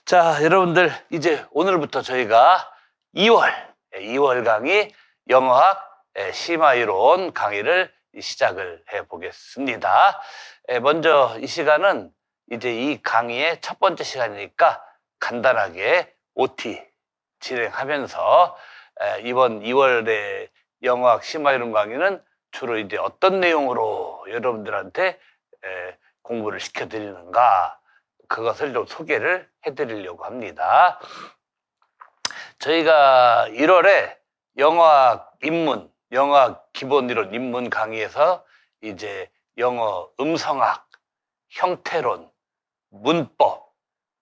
자, 여러분들 이제 오늘부터 저희가 2월 강의 영어학 심화이론 강의를 시작을 해 보겠습니다. 먼저 이 시간은 이제 이 강의의 첫 번째 시간이니까 간단하게 OT 진행하면서 이번 2월의 영어학 심화이론 강의는 주로 이제 어떤 내용으로 여러분들한테 공부를 시켜드리는가, 그것을 좀 소개를 해드리려고 합니다. 저희가 1월에 영어학 입문, 영어학 기본이론 입문 강의에서 이제 영어 음성학, 형태론, 문법,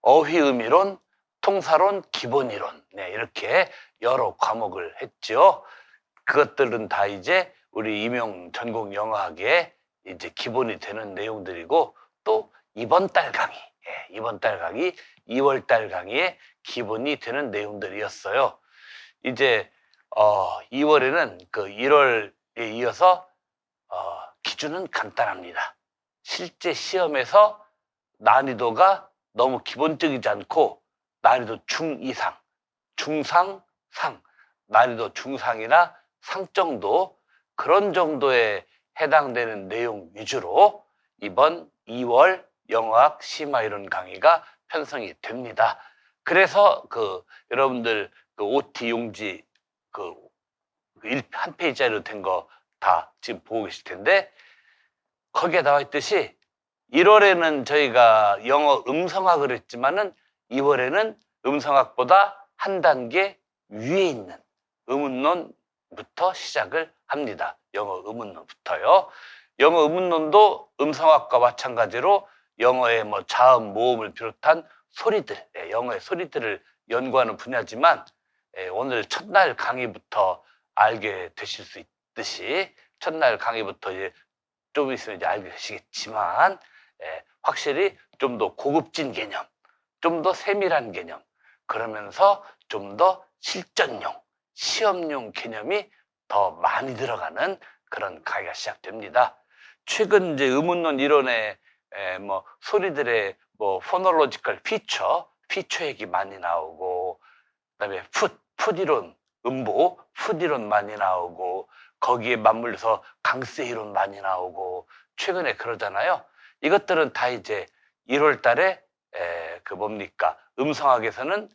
어휘의미론, 통사론, 기본이론, 이렇게 여러 과목을 했죠. 그것들은 다 이제 우리 임용 전공 영어학의 이제 기본이 되는 내용들이고, 또 이번 달 강의, 이번 달 강의, 2월 달 강의의 기본이 되는 내용들이었어요. 이제 2월에는 그 1월에 이어서 기준은 간단합니다. 실제 시험에서 난이도가 너무 기본적이지 않고 난이도 중 이상, 중상, 상, 난이도 중상이나 상 정도, 그런 정도에 해당되는 내용 위주로 이번 2월 영어학 심화이론 강의가 편성이 됩니다. 그래서 여러분들 OT 용지 한 페이지짜리로 된 거 다 지금 보고 계실 텐데, 거기에 나와 있듯이 1월에는 저희가 영어 음성학을 했지만은 2월에는 음성학보다 한 단계 위에 있는 의문론부터 시작을 합니다. 영어 의문론부터요. 영어 의문론도 음성학과 마찬가지로 영어의 자음, 모음을 비롯한 소리들, 영어의 소리들을 연구하는 분야지만, 오늘 첫날 강의부터 알게 되실 수 있듯이, 첫날 강의부터 이제 좀 있으면 이제 알게 되시겠지만, 확실히 좀 더 고급진 개념, 좀 더 세밀한 개념, 그러면서 좀 더 실전용, 시험용 개념이 더 많이 들어가는 그런 강의가 시작됩니다. 최근 이제 의문론 이론에 소리들의 포놀로지컬 피처 얘기 많이 나오고, 그다음에 풋 이론, 음보, 풋 이론 많이 나오고, 거기에 맞물려서 강세 이론 많이 나오고, 최근에 그러잖아요. 이것들은 다 이제 1월 달에 음성학에서는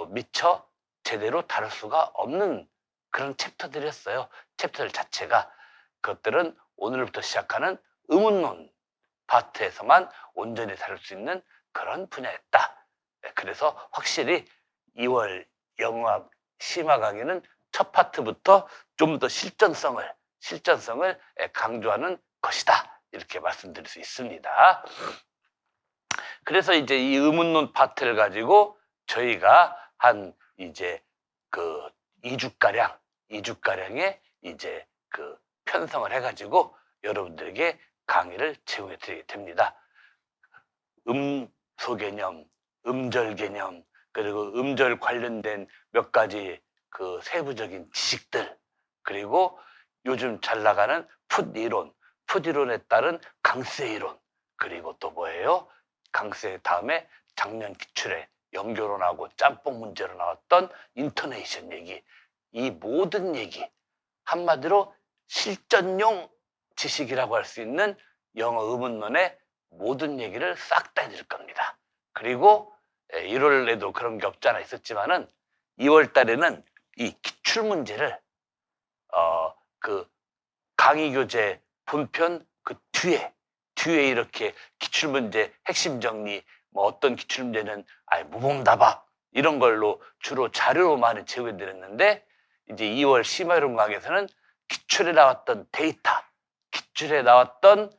미처 제대로 다룰 수가 없는 그런 챕터들이었어요. 챕터들 자체가. 그것들은 오늘부터 시작하는 의문론 파트에서만 온전히 다룰 수 있는 그런 분야였다. 그래서 확실히 2월 영어학 심화 강의는 첫 파트부터 좀 더 실전성을 강조하는 것이다, 이렇게 말씀드릴 수 있습니다. 그래서 이제 이 의문론 파트를 가지고 저희가 한 이제 2주가량의 이제 편성을 해가지고 여러분들에게 강의를 제공해 드리게 됩니다. 음소 개념, 음절 개념, 그리고 음절 관련된 몇 가지 세부적인 지식들, 그리고 요즘 잘 나가는 풋 이론에 따른 강세 이론, 그리고 또 뭐예요? 강세 다음에 작년 기출에 연결론하고 짬뽕 문제로 나왔던 인토네이션 얘기, 이 모든 얘기, 한마디로 실전용 지식이라고 할 수 있는 영어 의문론의 모든 얘기를 싹 다 해드릴 겁니다. 그리고 1월에도 그런 게 없지 않아 있었지만은 2월 달에는 이 기출 문제를 강의 교재 본편 뒤에 이렇게 기출 문제 핵심 정리, 어떤 기출 문제는 모범답안 이런 걸로 주로 자료로 많이 제공해 드렸는데, 이제 2월 심화이론 강의에서는 기출에 나왔던 데이터, 기출에 나왔던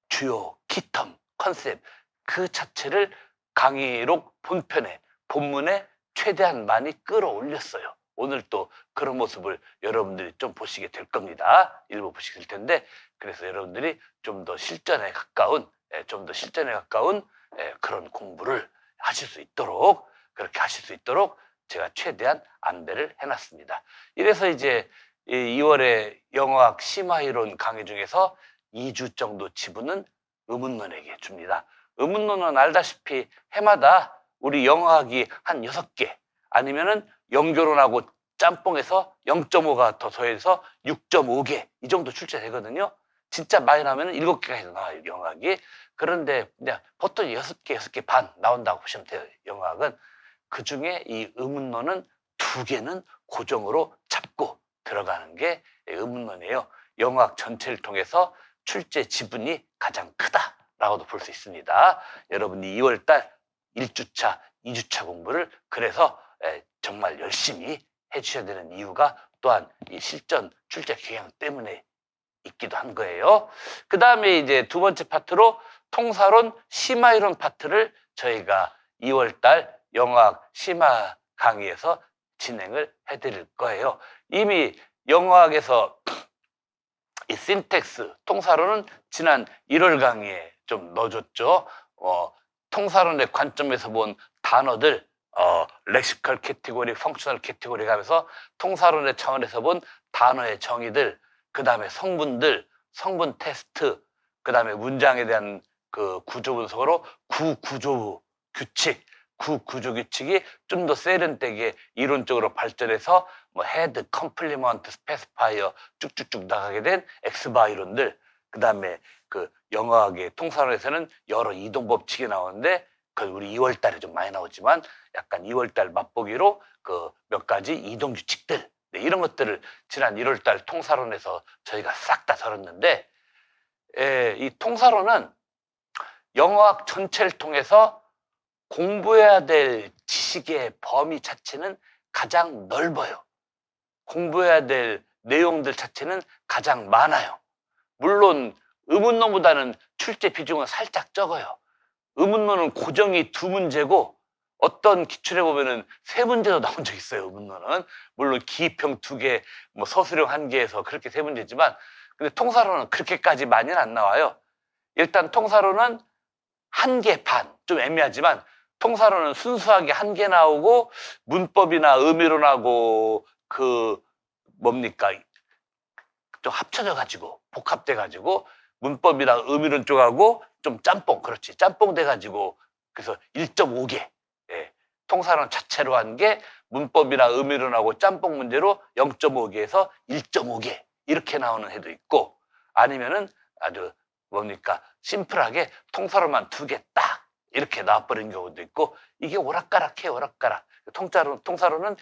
주요 키텀, 컨셉, 그 자체를 강의록 본문에 최대한 많이 끌어올렸어요. 오늘 또 그런 모습을 여러분들이 좀 보시게 될 겁니다. 일부 보시게 될 텐데, 그래서 여러분들이 좀 더 실전에 가까운 그런 공부를 하실 수 있도록, 그렇게 하실 수 있도록 제가 최대한 안배를 해놨습니다. 이래서 이제 2월에 영어학 심화이론 강의 중에서 2주 정도 지분은 의문론에게 줍니다. 의문노는 알다시피 해마다 우리 영어학이 한 6개 아니면은 영결혼하고 짬뽕에서 0.5가 더 더해서 6.5개 이 정도 출제되거든요. 진짜 많이 나오면 7개까지 나와요, 영어학이. 그런데 그냥 보통 6개, 6개 반 나온다고 보시면 돼요, 영어학은. 그중에 이 의문론은 2개는 고정으로 잡고 들어가는 게 의문론이에요. 영어학 전체를 통해서 출제 지분이 가장 크다라고도 볼 수 있습니다. 여러분이 2월달 1주차, 2주차 공부를 그래서 정말 열심히 해주셔야 되는 이유가 또한 이 실전 출제 경향 때문에 있기도 한 거예요. 그 다음에 이제 두 번째 파트로 통사론 심화이론 파트를 저희가 2월달 영어학 심화 강의에서 진행을 해드릴 거예요. 이미 영어학에서 이 신텍스 통사론은 지난 1월 강의에 좀 넣어줬죠. 통사론의 관점에서 본 단어들, 렉시컬 캐티고리, 펑셔널 캐티고리 가면서 통사론의 차원에서 본 단어의 정의들, 그 다음에 성분들, 성분 테스트, 그 다음에 문장에 대한 그 구조 분석으로 구구조 규칙, 구구조 규칙이 좀 더 세련되게 이론적으로 발전해서 뭐 헤드, 컴플리먼트, 스페시파이어 쭉쭉쭉 나가게 된 엑스바 이론들, 그 다음에 그 영어학의 통사론에서는 여러 이동 법칙이 나오는데 그 우리 2월 달에 좀 많이 나오지만 약간 2월 달 맛보기로 그 몇 가지 이동 규칙들, 네, 이런 것들을 지난 1월 달 통사론에서 저희가 싹 다 다뤘는데, 이 통사론은 영어학 전체를 통해서 공부해야 될 지식의 범위 자체는 가장 넓어요. 공부해야 될 내용들 자체는 가장 많아요. 물론 의문론보다는 출제 비중은 살짝 적어요. 의문론은 고정이 2문제고 어떤 기출에 보면은 3문제도 나온 적 있어요. 의문론은 물론 기입형 2개, 뭐 서술형 1개에서 그렇게 3문제지만, 근데 통사론은 그렇게까지 많이는 안 나와요. 일단 통사론은 1개 반, 좀 애매하지만 통사론은 순수하게 1개 나오고 문법이나 의미론하고 그 뭡니까 좀 합쳐져 가지고 복합돼 가지고 문법이나 의미론 쪽하고 좀 짬뽕, 그렇지, 짬뽕 돼 가지고 그래서 1.5개, 통사론 자체로 1개, 문법이나 의미론하고 짬뽕 문제로 0.5개에서 1.5개 이렇게 나오는 해도 있고, 아니면은 아주 뭡니까 심플하게 통사론만 2개 딱 이렇게 나와버린 경우도 있고, 이게 오락가락해, 오락가락. 통사론은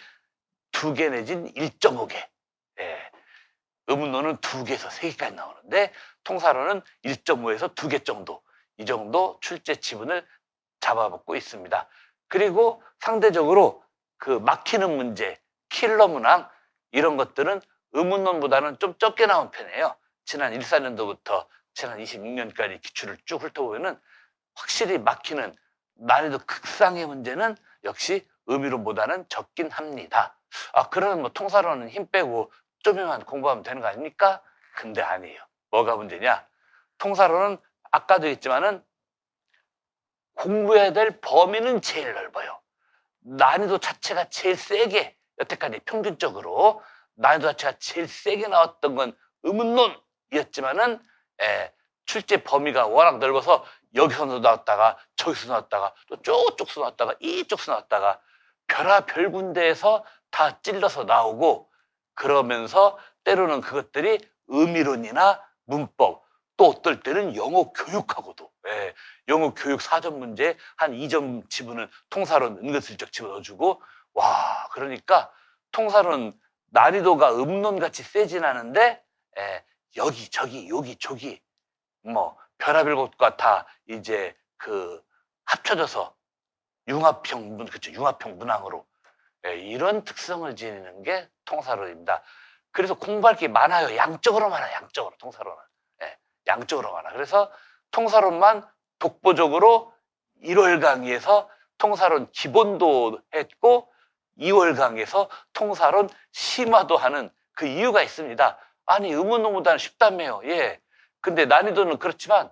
2개 내진 1.5개, 의문론은 2개에서 3개까지 나오는데 통사론은 1.5에서 2개 정도, 이 정도 출제 지분을 잡아먹고 있습니다. 그리고 상대적으로 그 막히는 문제, 킬러 문항 이런 것들은 의문론보다는 좀 적게 나온 편이에요. 지난 14년도부터 지난 26년까지 기출을 쭉 훑어보면은 확실히 막히는 난이도 극상의 문제는 역시 의미론보다는 적긴 합니다. 그러면 뭐 통사론은 힘 빼고 좀만 공부하면 되는 거 아닙니까? 근데 아니에요. 뭐가 문제냐? 통사론은 아까도 했지만은 공부해야 될 범위는 제일 넓어요. 난이도 자체가 제일 세게, 여태까지 평균적으로 난이도 자체가 제일 세게 나왔던 건 의문론이었지만은 출제 범위가 워낙 넓어서 여기서 나왔다가 저기서 나왔다가 또 저쪽서 나왔다가 이쪽서 나왔다가 별의별 군데에서 다 찔러서 나오고, 그러면서 때로는 그것들이 의미론이나 문법, 또 어떨 때는 영어 교육하고도, 영어 교육 4점 문제 한 2점 지분은 통사론 은근슬쩍 집어넣어주고, 와, 그러니까 통사론 난이도가 음론같이 세진 않은데 여기 저기 여기 저기 뭐 별의별 것과 다 이제 그 합쳐져서 융합형 그렇죠, 융합형 문항으로 이런 특성을 지니는 게 통사론입니다. 그래서 공부할 게 많아요. 양적으로 많아요. 양적으로 통사론은 양적으로 많아. 그래서 통사론만 독보적으로 1월 강의에서 통사론 기본도 했고 2월 강의에서 통사론 심화도 하는 그 이유가 있습니다. 아니 의문론보다는 쉽다며요. 근데 난이도는 그렇지만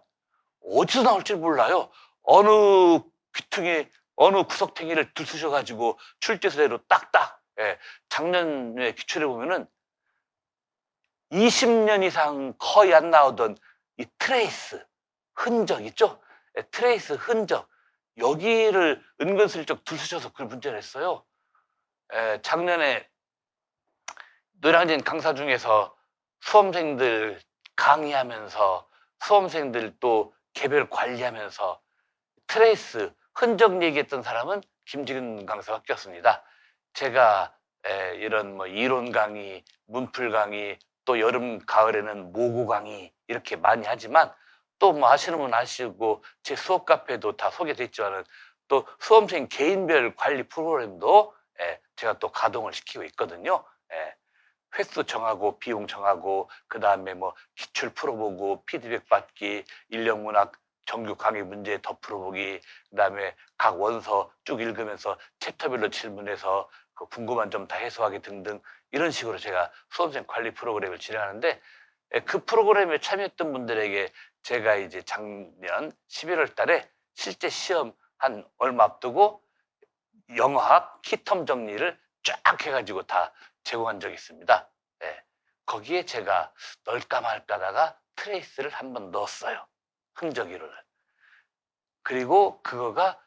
어디서 나올지 몰라요. 어느 귀퉁이, 어느 구석탱이를 들쑤셔가지고 출제서대로 딱딱. 작년에 기출해 보면은 20년 이상 거의 안 나오던 이 트레이스 흔적 있죠? 트레이스 흔적 여기를 은근슬쩍 들쑤셔서 그걸 문제를 했어요. 작년에 노량진 강사 중에서 수험생들 강의하면서 수험생들 또 개별 관리하면서 트레이스 흔적 얘기했던 사람은 김지근 강사가 꼈습니다. 제가 이런 뭐 이론 강의, 문풀 강의, 또 여름 가을에는 모고 강의 이렇게 많이 하지만 또 뭐 아시는 분 아시고 제 수업 카페도 다 소개돼 있지만은 또 수험생 개인별 관리 프로그램도 제가 또 가동을 시키고 있거든요. 횟수 정하고 비용 정하고 그다음에 뭐 기출 풀어보고 피드백 받기, 인력문학 정규 강의 문제 더 풀어보기, 그다음에 각 원서 쭉 읽으면서 챕터별로 질문해서 그 궁금한 점 다 해소하기 등등 이런 식으로 제가 수험생 관리 프로그램을 진행하는데 그 프로그램에 참여했던 분들에게 제가 이제 작년 11월 달에 실제 시험 한 얼마 앞두고 영어학 키텀 정리를 쫙 해가지고 다 제공한 적이 있습니다. 거기에 제가 넣을까 말까다가 트레이스를 한번 넣었어요. 흔적 이론을. 그리고 그거가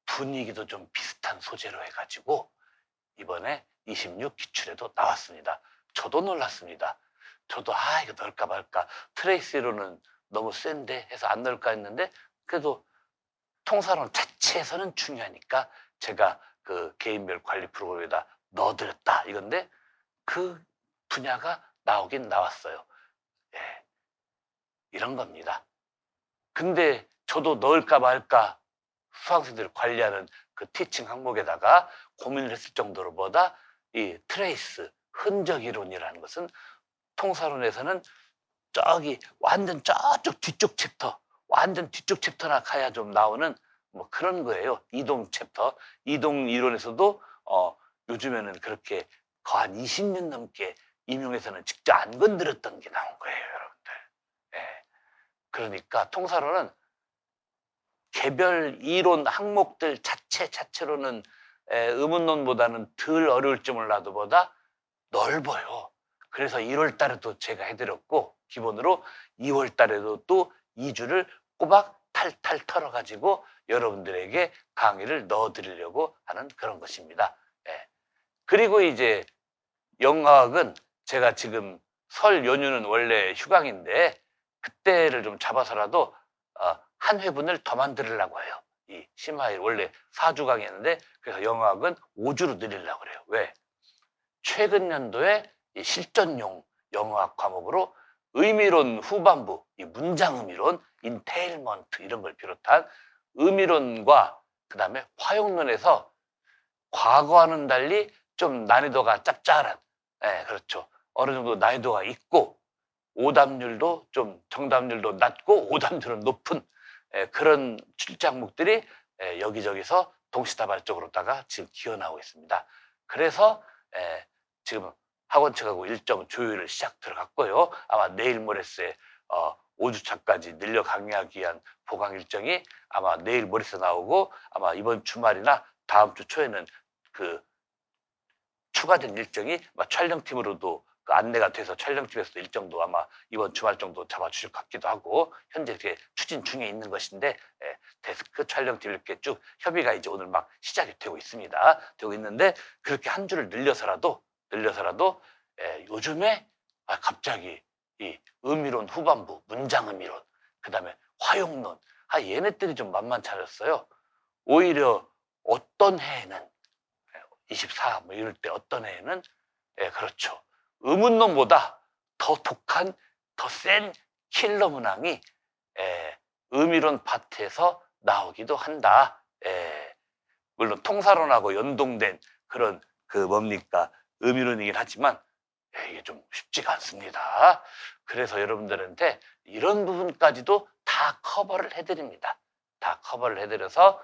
분위기도 좀 비슷한 소재로 해가지고 이번에 26 기출에도 나왔습니다. 저도 놀랐습니다. 저도 이거 넣을까 말까 트레이스 이론은 너무 센데 해서 안 넣을까 했는데 그래도 통사론 자체에서는 중요하니까 제가 그 개인별 관리 프로그램에다 넣어드렸다 이건데 그 분야가 나오긴 나왔어요. 이런 겁니다. 근데 저도 넣을까 말까 수강생들을 관리하는 그 티칭 항목에다가 고민을 했을 정도로 보다 이 트레이스 흔적 이론이라는 것은 통사론에서는 저기 완전 저쪽 뒤쪽 챕터 완전 뒤쪽 챕터나 가야 좀 나오는 뭐 그런 거예요. 이동 챕터 이동 이론에서도 요즘에는 그렇게 거의 한 20년 넘게 임용에서는 직접 안 건드렸던 게 나온 거예요, 여러분들. 그러니까 통사론은 개별 이론 항목들 자체로는 의문론보다는 덜 어려울 줄 몰라도 보다 넓어요. 그래서 1월 달에도 제가 해드렸고 기본으로 2월 달에도 또 2주를 꼬박 탈탈 털어가지고 여러분들에게 강의를 넣어드리려고 하는 그런 것입니다. 그리고 이제 영어학은 제가 지금 설 연휴는 원래 휴강인데 그때를 좀 잡아서라도 한 회분을 더 만들려고 해요. 이 심화일 원래 4주 강의였는데 그래서 영어학은 5주로 늘리려고 그래요. 왜? 최근 연도에 이 실전용 영어학 과목으로 의미론 후반부, 이 문장 의미론, 인테일먼트 이런 걸 비롯한 의미론과 그 다음에 화용론에서 과거와는 달리 좀 난이도가 짭짤한, 그렇죠. 어느 정도 난이도가 있고 오답률도 좀 정답률도 낮고 오답률은 높은 그런 출제 항목들이 여기저기서 동시다발적으로다가 지금 기어나오고 있습니다. 그래서 지금 학원 측하고 일정 조율을 시작 들어갔고요. 아마 내일 모레세 5주차까지 늘려 강의하기 위한 보강 일정이 아마 내일 모레세 나오고 아마 이번 주말이나 다음 주 초에는 그 추가된 일정이 촬영팀으로도 그 안내가 돼서 촬영팀에서도 일정도 아마 이번 주말 정도 잡아주실 것 같기도 하고 현재 이렇게 추진 중에 있는 것인데 데스크 촬영팀 이렇게 쭉 협의가 이제 오늘 막 시작이 되고 있습니다. 되고 있는데 그렇게 한 주를 늘려서라도 요즘에 갑자기 이 의미론 후반부, 문장 의미론, 그 다음에 화용론 얘네들이 좀 만만치 않았어요. 오히려 어떤 해에는 24 뭐 이럴 때 어떤 해에는 그렇죠. 의문론보다 더 독한, 더 센 킬러 문항이 의미론 파트에서 나오기도 한다. 물론 통사론하고 연동된 그런 그 뭡니까 의미론이긴 하지만 이게 좀 쉽지가 않습니다. 그래서 여러분들한테 이런 부분까지도 다 커버를 해드립니다. 다 커버를 해드려서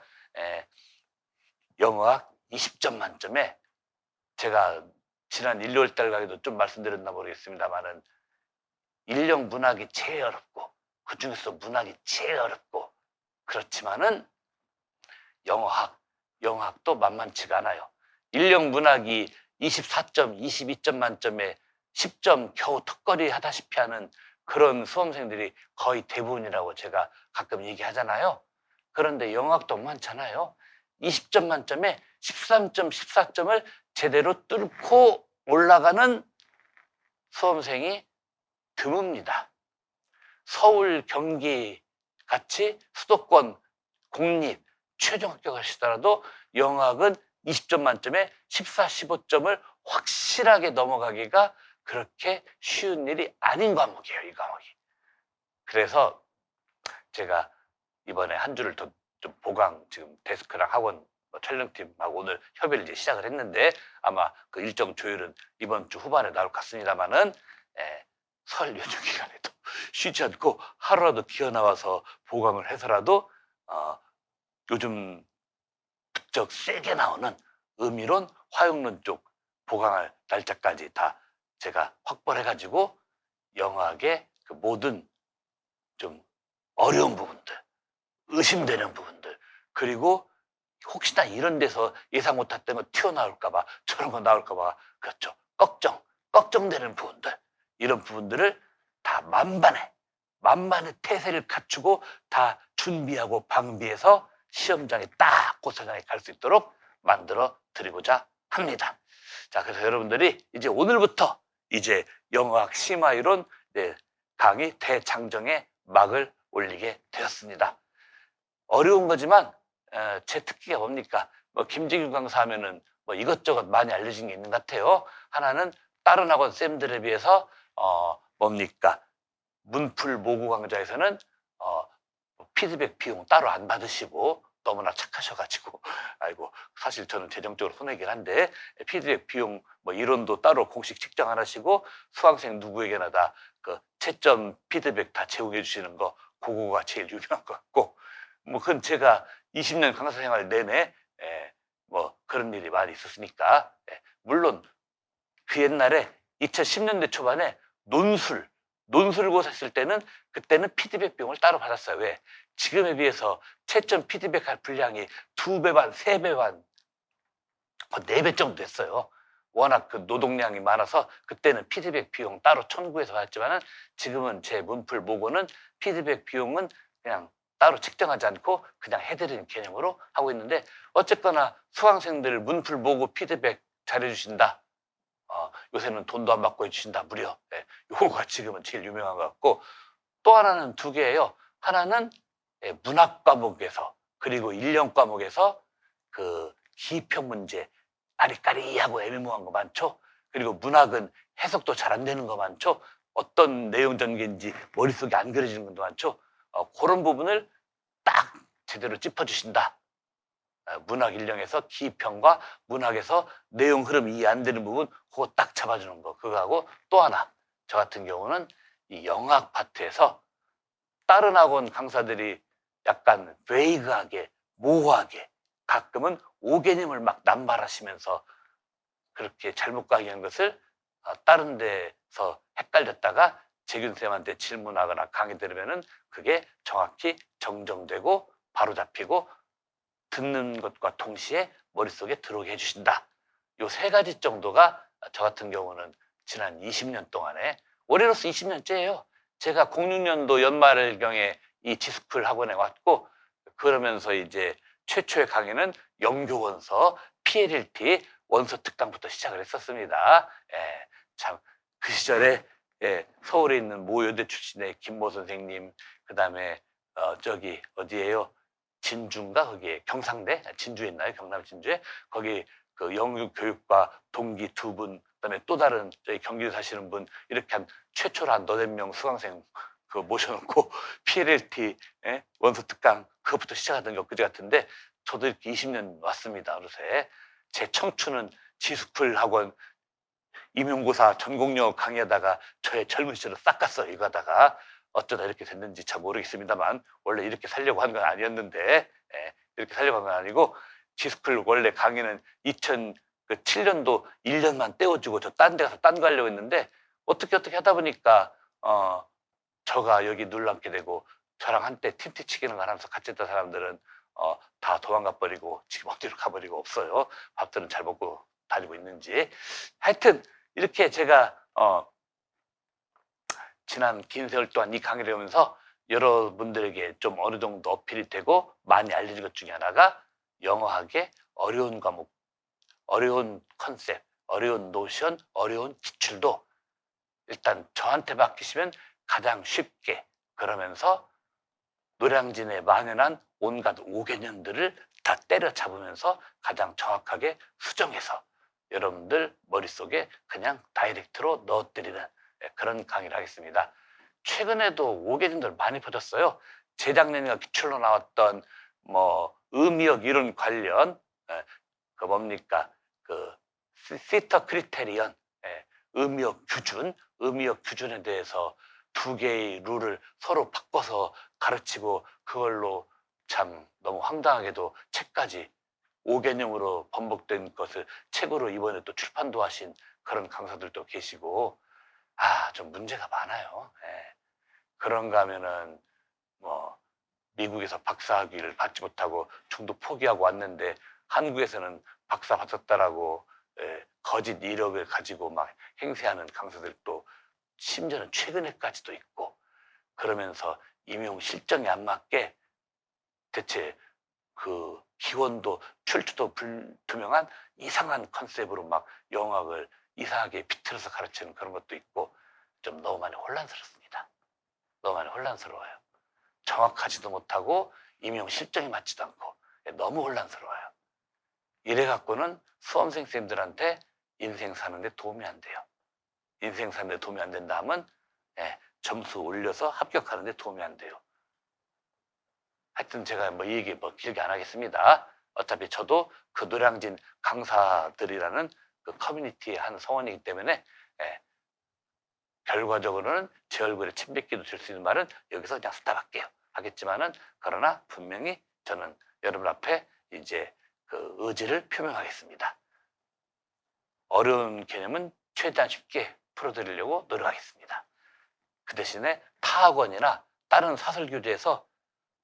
영어학 20점 만점에 제가 지난 1, 2월 달 강의도 좀 말씀드렸나 모르겠습니다만은 인력 문학이 제일 어렵고 그 중에서 문학이 제일 어렵고 그렇지만은 영어학도 만만치가 않아요. 인력 문학이 24점, 22점 만점에 10점 겨우 턱걸이 하다시피 하는 그런 수험생들이 거의 대부분이라고 제가 가끔 얘기하잖아요. 그런데 영어학도 많잖아요. 20점 만점에 13점, 14점을 제대로 뚫고 올라가는 수험생이 드뭅니다. 서울, 경기 같이 수도권 공립 최종 합격하시더라도 영어학은 20점 만점에 14, 15점을 확실하게 넘어가기가 그렇게 쉬운 일이 아닌 과목이에요, 이 과목이. 그래서 제가 이번에 한 주를 더 좀 보강, 지금 데스크랑 학원 촬영팀하고 오늘 협의를 이제 시작을 했는데 아마 그 일정 조율은 이번 주 후반에 나올 것 같습니다만은, 설 연휴 기간에도 쉬지 않고 하루라도 기어 나와서 보강을 해서라도 요즘 부쩍 세게 나오는 의미론, 화용론 쪽 보강할 날짜까지 다 제가 확보를 해가지고 영어학의 그 모든 좀 어려운 부분들, 의심되는 부분들, 그리고 혹시나 이런 데서 예상 못했던 거 튀어나올까봐, 저런 거 나올까봐, 그렇죠, 걱정되는 부분들, 이런 부분들을 다 만반의 태세를 갖추고 다 준비하고 방비해서 시험장에 딱 고사장에 갈 수 있도록 만들어 드리고자 합니다. 자, 그래서 여러분들이 이제 오늘부터 이제 영어학 심화이론 강의 대장정에 막을 올리게 되었습니다. 어려운 거지만 제 특기가 뭡니까? 뭐 김재규 강사 하면은 뭐 이것저것 많이 알려진 게 있는 것 같아요. 하나는 다른 학원 쌤들에 비해서 뭡니까? 문풀 모고 강좌에서는 피드백 비용 따로 안 받으시고 너무나 착하셔가지고 아이고, 사실 저는 재정적으로 손해긴 한데 피드백 비용 뭐 이론도 따로 공식 책정 안 하시고 수강생 누구에게나 다 그 채점 피드백 다 제공해 주시는 거, 그거가 제일 유명한 것 같고, 뭐 그건 제가 20년 강사 생활 내내 뭐 그런 일이 많이 있었으니까. 물론 그 옛날에 2010년대 초반에 논술고사 했을 때는 그때는 피드백 비용을 따로 받았어요. 왜? 지금에 비해서 채점 피드백 할 분량이 2배 반, 3배 반, 4배 정도 됐어요. 워낙 그 노동량이 많아서 그때는 피드백 비용 따로 청구해서 받았지만은 지금은 제 문풀 모고는 피드백 비용은 그냥 따로 책정하지 않고 그냥 해드리는 개념으로 하고 있는데, 어쨌거나 수강생들 문풀 모고 피드백 잘해주신다. 요새는 돈도 안 받고 해주신다, 무료. 요거가 지금은 제일 유명한 것 같고, 또 하나는 2개예요. 하나는 문학 과목에서, 그리고 인력 과목에서 그 기평 문제 아리까리하고 애매모호한 거 많죠. 그리고 문학은 해석도 잘 안 되는 거 많죠. 어떤 내용 전개인지 머릿속에 안 그려지는 것도 많죠. 그런 부분을 딱 제대로 짚어주신다. 문학 인력에서 기평과 문학에서 내용 흐름 이해 안 되는 부분 그거 딱 잡아주는 거, 그거하고 또 하나, 저 같은 경우는 이 영어학 파트에서 다른 학원 강사들이 약간 베이그하게 모호하게 가끔은 오개념을 막 남발하시면서 그렇게 잘못 강의한 것을 다른 데서 헷갈렸다가 재균 쌤한테 질문하거나 강의 들으면은 그게 정확히 정정되고 바로 잡히고 듣는 것과 동시에 머릿속에 들어오게 해주신다. 요 3가지 정도가 저 같은 경우는 지난 20년 동안에, 올해로서 20년째예요. 제가 06년도 연말경에 이 지스쿨 학원에 왔고, 그러면서 이제 최초의 강의는 영교원서 PLLT 원서 특강부터 시작을 했었습니다. 참 그 시절에 서울에 있는 모여대 출신의 김모 선생님, 그 다음에 저기 어디예요? 진주인가? 거기에 경상대? 진주에 있나요? 경남 진주에? 거기 그 영유 교육과 동기 2분, 그다음에 또 다른 저희 경기도 사시는 분, 이렇게 한 최초로 한 8명 수강생 그 모셔놓고 PLLT 원서 특강 그것부터 시작하던 게 엊그제 같은데, 저도 이렇게 20년 왔습니다. 어느새 제 청춘은 지스쿨 학원 임용고사 전공영어 강의하다가 저의 젊은 시절을 싹 갔어요. 이거 하다가 어쩌다 이렇게 됐는지 잘 모르겠습니다만, 원래 이렇게 살려고 한 건 아니었는데, 이렇게 살려고 한 건 아니고, 지스쿨 원래 강의는 2007년도 1년만 떼어주고 저 딴 데 가서 딴 거 하려고 했는데, 어떻게 하다 보니까 저가 여기 눌러앉게 되고, 저랑 한때 팀티치기는 하면서 같이 했던 사람들은 다 도망가 버리고 지금 어디로 가버리고 없어요. 밥들은 잘 먹고 다니고 있는지. 하여튼 이렇게 제가 지난 긴 세월 동안 이 강의를 하면서 여러분들에게 좀 어느 정도 어필이 되고 많이 알려진 것 중에 하나가 영어학의 어려운 과목, 어려운 컨셉, 어려운 노션, 어려운 기출도 일단 저한테 맡기시면 가장 쉽게, 그러면서 노량진에 만연한 온갖 오개념들을 다 때려잡으면서 가장 정확하게 수정해서 여러분들 머릿속에 그냥 다이렉트로 넣어드리는 그런 강의를 하겠습니다. 최근에도 오개념들 많이 퍼졌어요. 재작년인가 기출로 나왔던 뭐 의미역 이론 관련 그 뭡니까 그 시터 크리테리언, 의미역 규준에 대해서 두 개의 룰을 서로 바꿔서 가르치고 그걸로 참 너무 황당하게도 책까지 5개념으로 번복된 것을 책으로 이번에 또 출판도 하신 그런 강사들도 계시고 좀 문제가 많아요. 그런가 하면은 뭐 미국에서 박사학위를 받지 못하고 중도 포기하고 왔는데 한국에서는 박사 받았다라고 거짓 이력을 가지고 막 행세하는 강사들도 심지어는 최근에까지도 있고, 그러면서 임용 실정에 안 맞게 대체 그 기원도 출처도 불투명한 이상한 컨셉으로 막 영학을 이상하게 비틀어서 가르치는 그런 것도 있고 좀 너무 많이 혼란스럽습니다. 너무 많이 혼란스러워요. 정확하지도 못하고 임용 실정이 맞지도 않고 너무 혼란스러워요. 이래 갖고는 수험생 쌤들한테 인생 사는데 도움이 안 돼요. 인생 사는데 도움이 안 된다 하면 점수 올려서 합격하는데 도움이 안 돼요. 하여튼 제가 뭐 이 얘기 뭐 길게 안 하겠습니다. 어차피 저도 그 노량진 강사들이라는 그 커뮤니티의 한 성원이기 때문에 결과적으로는 제 얼굴에 침 뱉기도 될 수 있는 말은 여기서 그냥 스탑할게요. 하겠지만은 그러나 분명히 저는 여러분 앞에 이제 그 의지를 표명하겠습니다. 어려운 개념은 최대한 쉽게 풀어드리려고 노력하겠습니다. 그 대신에 타학원이나 다른 사설 교재에서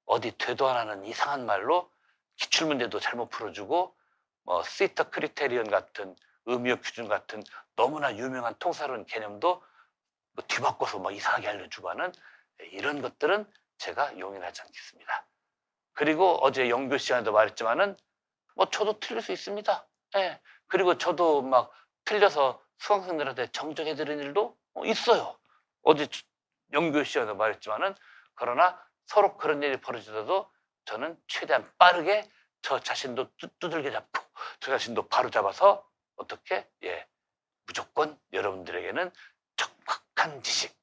어디 되도 안 하는 이상한 말로 기출문제도 잘못 풀어주고 뭐 시터 크리테리언 같은 의미역 규준 같은 너무나 유명한 통사론 개념도 뭐 뒤바꿔서 막 이상하게 알려주고 하는 이런 것들은 제가 용인하지 않겠습니다. 그리고 어제 영교 시간에도 말했지만은 뭐 저도 틀릴 수 있습니다. 그리고 저도 막 틀려서 수강생들한테 정정해드리는 일도 있어요. 어제 영교 시간에도 말했지만은 그러나 서로 그런 일이 벌어지더라도 저는 최대한 빠르게 저 자신도 두들겨 잡고 저 자신도 바로 잡아서 어떻게 무조건 여러분들에게는 적확한 지식,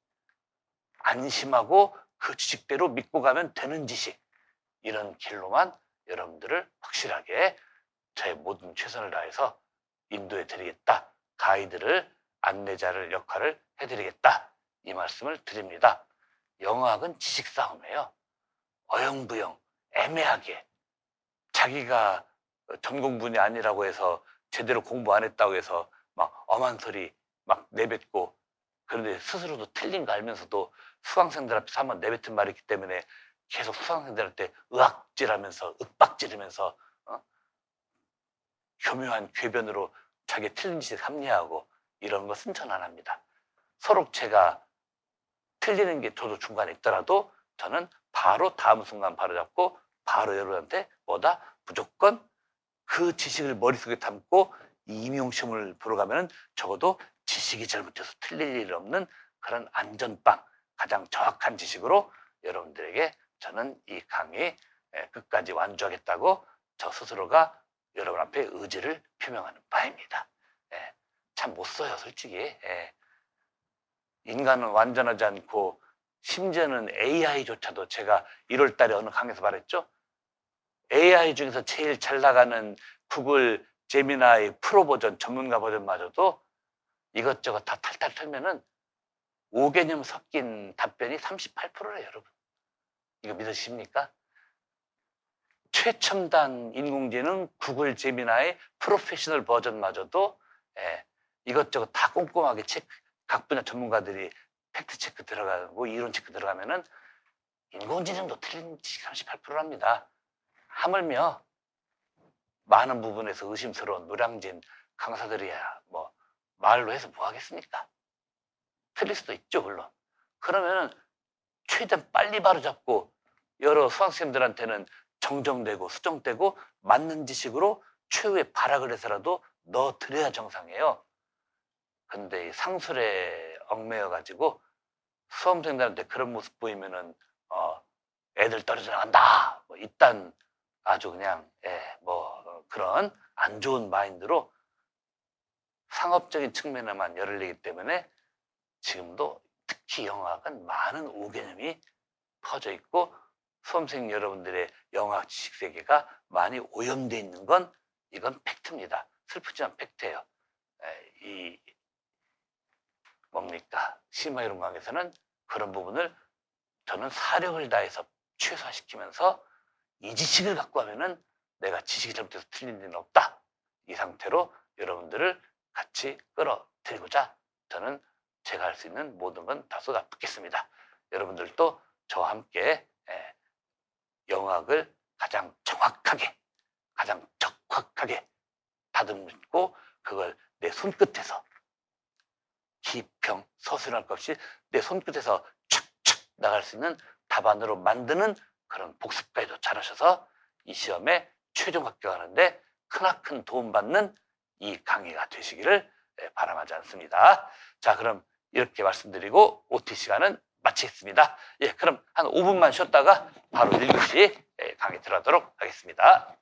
안심하고 그 지식대로 믿고 가면 되는 지식, 이런 길로만 여러분들을 확실하게 저의 모든 최선을 다해서 인도해 드리겠다, 가이드를 안내자를 역할을 해드리겠다, 이 말씀을 드립니다. 영어학은 지식 싸움이에요. 어영부영 애매하게 자기가 전공 분이 아니라고 해서 제대로 공부 안 했다고 해서 막 엄한 소리 막 내뱉고, 그런데 스스로도 틀린 거 알면서도 수강생들 앞에서 한번 내뱉은 말이 있기 때문에 계속 수강생들한테 의학질하면서 윽박지르면서 교묘한 궤변으로 자기 틀린 짓을 합리화하고 이런 것은 전 안 합니다. 서로 제가 틀리는 게 저도 중간에 있더라도 저는 바로 다음 순간 바로 잡고 바로 여러분한테 무조건 그 지식을 머릿속에 담고 임용시험을 보러 가면은 적어도 지식이 잘못돼서 틀릴 일 없는 그런 안전빵, 가장 정확한 지식으로 여러분들에게 저는 이 강의 끝까지 완주하겠다고 저 스스로가 여러분 앞에 의지를 표명하는 바입니다. 참 못 써요, 솔직히. 인간은 완전하지 않고 심지어는 AI조차도 제가 1월 달에 어느 강의에서 말했죠. AI 중에서 제일 잘 나가는 구글 제미나이 프로 버전, 전문가 버전마저도 이것저것 다 탈탈 털면은 5개념 섞인 답변이 38%예요, 여러분. 이거 믿으십니까? 최첨단 인공지능 구글 제미나이 프로페셔널 버전마저도 이것저것 다 꼼꼼하게 각 분야 전문가들이 팩트 체크 들어가고 이론 체크 들어가면은 인공지능도 틀린 지식 38%랍니다. 하물며 많은 부분에서 의심스러운 노량진 강사들이야 뭐 말로 해서 뭐 하겠습니까? 틀릴 수도 있죠, 물론. 그러면은 최대한 빨리 바로잡고 여러 수강생들한테는 정정되고 수정되고 맞는 지식으로 최후의 발악을 해서라도 넣어드려야 정상이에요. 근데 이 상술에 얽매여 가지고 수험생들한테 그런 모습 보이면은 애들 떨어져 나간다 뭐 이딴 아주 그냥 그런 안 좋은 마인드로 상업적인 측면에만 열을 내기 때문에 지금도 특히 영어학은 많은 오개념이 퍼져 있고 수험생 여러분들의 영어학 지식 세계가 많이 오염되어 있는 건 이건 팩트입니다. 슬프지만 팩트예요. 이 뭡니까 심화이론강에서는 그런 부분을 저는 사력을 다해서 최소화시키면서 이 지식을 갖고 하면은 내가 지식이 잘못돼서 틀린 일은 없다. 이 상태로 여러분들을 같이 끌어들이고자 저는 제가 할 수 있는 모든 건 다 쏟아붓겠습니다. 여러분들도 저와 함께 영어학을 가장 정확하게, 가장 적확하게 다듬고 그걸 내 손끝에서 기평, 서술할 것 없이 내 손끝에서 착착 나갈 수 있는 답안으로 만드는 그런 복습까지도 잘하셔서 이 시험에 최종 합격하는데 크나큰 도움받는 이 강의가 되시기를 바람하지 않습니다. 자, 그럼 이렇게 말씀드리고 OT 시간은 마치겠습니다. 예, 그럼 한 5분만 쉬었다가 바로 1교시 강의 들어가도록 하겠습니다.